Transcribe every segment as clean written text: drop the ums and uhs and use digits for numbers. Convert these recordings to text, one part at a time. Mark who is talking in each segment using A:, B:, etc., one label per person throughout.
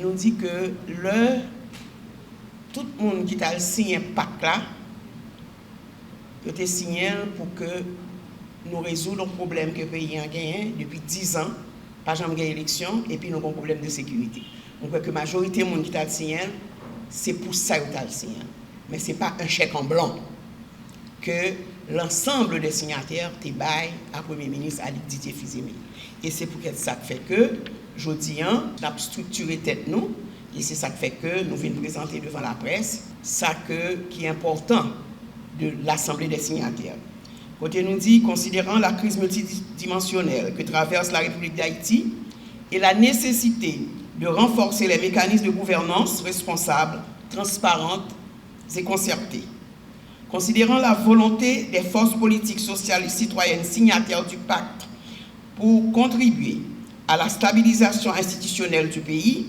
A: nous dit que tout le monde qui a signé un pacte là, il a signé pour que nous résoudre le problème que le pays a gagné depuis 10 ans, pas jamais gagné élection, et puis nous avons un problème de sécurité. Donc, la majorité des gens qui ont signé, c'est pour ça qu'ils ont signé. Mais ce n'est pas un chèque en blanc que l'ensemble des signataires te baillent à Premier ministre Ali Didier Fils-Aimé. Et c'est pour ça que fait que, aujourd'hui, nous avons structuré tête nous, et c'est ça qui fait que nous venons présenter devant la presse, ça qui est important de l'Assemblée des signataires. Côté nous dit, considérant la crise multidimensionnelle que traverse la République d'Haïti et la nécessité de renforcer les mécanismes de gouvernance responsables, transparentes et concertées. Considérant la volonté des forces politiques, sociales et citoyennes signataires du pacte pour contribuer à la stabilisation institutionnelle du pays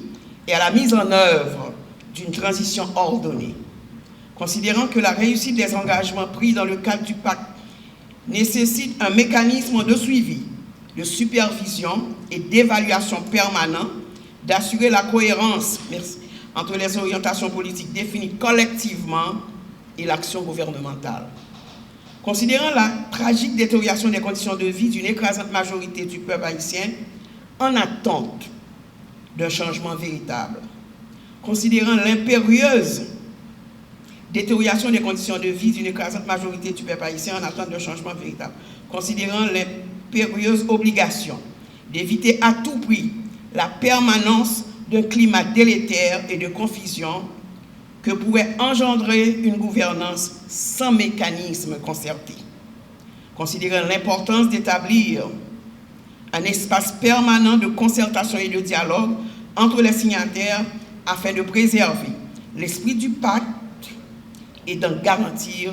A: et à la mise en œuvre d'une transition ordonnée. Considérant que la réussite des engagements pris dans le cadre du pacte nécessite un mécanisme de suivi, de supervision et d'évaluation permanent, d'assurer la cohérence entre les orientations politiques définies collectivement et l'action gouvernementale. Considérant la tragique détérioration des conditions de vie d'une écrasante majorité du peuple haïtien en attente d'un changement véritable, considérant l'impérieuse détérioration des conditions de vie d'une écrasante majorité du peuple haïtien en attente d'un changement véritable, considérant l'impérieuse obligation d'éviter à tout prix la permanence d'un climat délétère et de confusion que pourrait engendrer une gouvernance sans mécanisme concerté. Considérant l'importance d'établir un espace permanent de concertation et de dialogue entre les signataires afin de préserver l'esprit du pacte et d'en garantir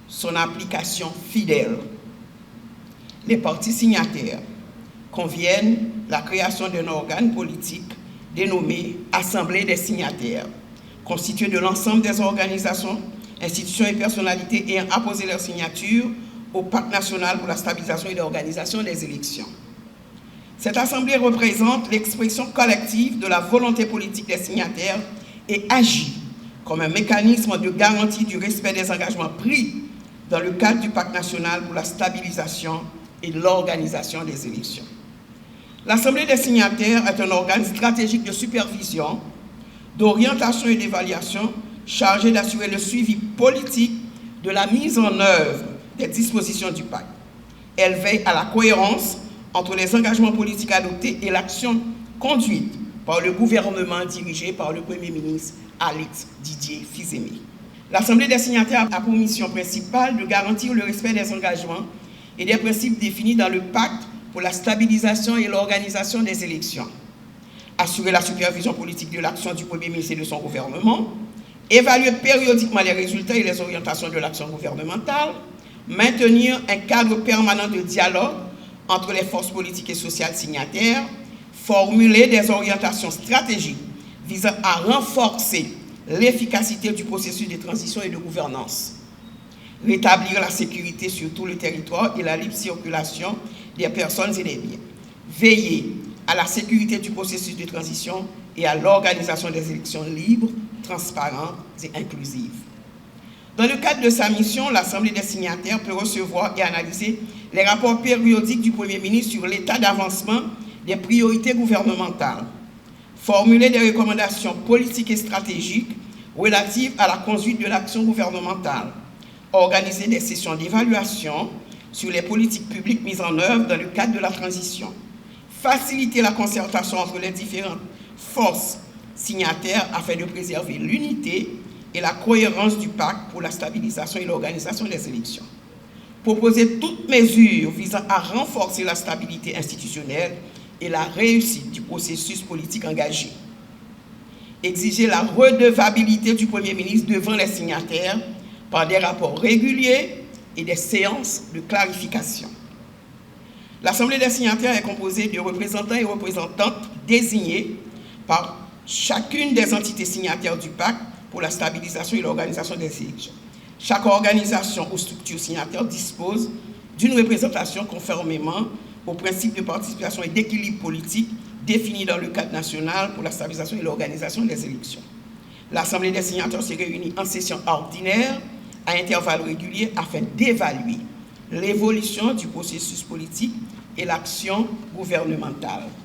A: son application fidèle. Les partis signataires conviennent la création d'un organe politique dénommé Assemblée des signataires, constitué de l'ensemble des organisations, institutions et personnalités ayant apposé leur signature au Pacte national pour la stabilisation et l'organisation des élections. Cette Assemblée représente l'expression collective de la volonté politique des signataires et agit comme un mécanisme de garantie du respect des engagements pris dans le cadre du Pacte national pour la stabilisation et l'organisation des élections. L'Assemblée des signataires est un organe stratégique de supervision, d'orientation et d'évaluation chargé d'assurer le suivi politique de la mise en œuvre des dispositions du pacte. Elle veille à la cohérence entre les engagements politiques adoptés et l'action conduite par le gouvernement dirigé par le Premier ministre Alex Didier Fils-Aimé. L'Assemblée des signataires a pour mission principale de garantir le respect des engagements et des principes définis dans le pacte pour la stabilisation et l'organisation des élections, assurer la supervision politique de l'action du Premier ministre et de son gouvernement, évaluer périodiquement les résultats et les orientations de l'action gouvernementale, maintenir un cadre permanent de dialogue entre les forces politiques et sociales signataires, formuler des orientations stratégiques visant à renforcer l'efficacité du processus de transition et de gouvernance, rétablir la sécurité sur tout le territoire et la libre circulation des personnes et des biens, veiller à la sécurité du processus de transition et à l'organisation des élections libres, transparentes et inclusives. Dans le cadre de sa mission, l'Assemblée des signataires peut recevoir et analyser les rapports périodiques du Premier ministre sur l'état d'avancement des priorités gouvernementales, formuler des recommandations politiques et stratégiques relatives à la conduite de l'action gouvernementale, organiser des sessions d'évaluation sur les politiques publiques mises en œuvre dans le cadre de la transition, faciliter la concertation entre les différentes forces signataires afin de préserver l'unité et la cohérence du pacte pour la stabilisation et l'organisation des élections, proposer toutes mesures visant à renforcer la stabilité institutionnelle et la réussite du processus politique engagé, exiger la redevabilité du Premier ministre devant les signataires par des rapports réguliers et des séances de clarification. L'Assemblée des signataires est composée de représentants et représentantes désignés par chacune des entités signataires du pacte pour la stabilisation et l'organisation des élections. Chaque organisation ou structure signataire dispose d'une représentation conformément aux principes de participation et d'équilibre politique définis dans le cadre national pour la stabilisation et l'organisation des élections. L'Assemblée des signataires s'est réunie en session ordinaire à intervalles réguliers afin d'évaluer l'évolution du processus politique et l'action gouvernementale.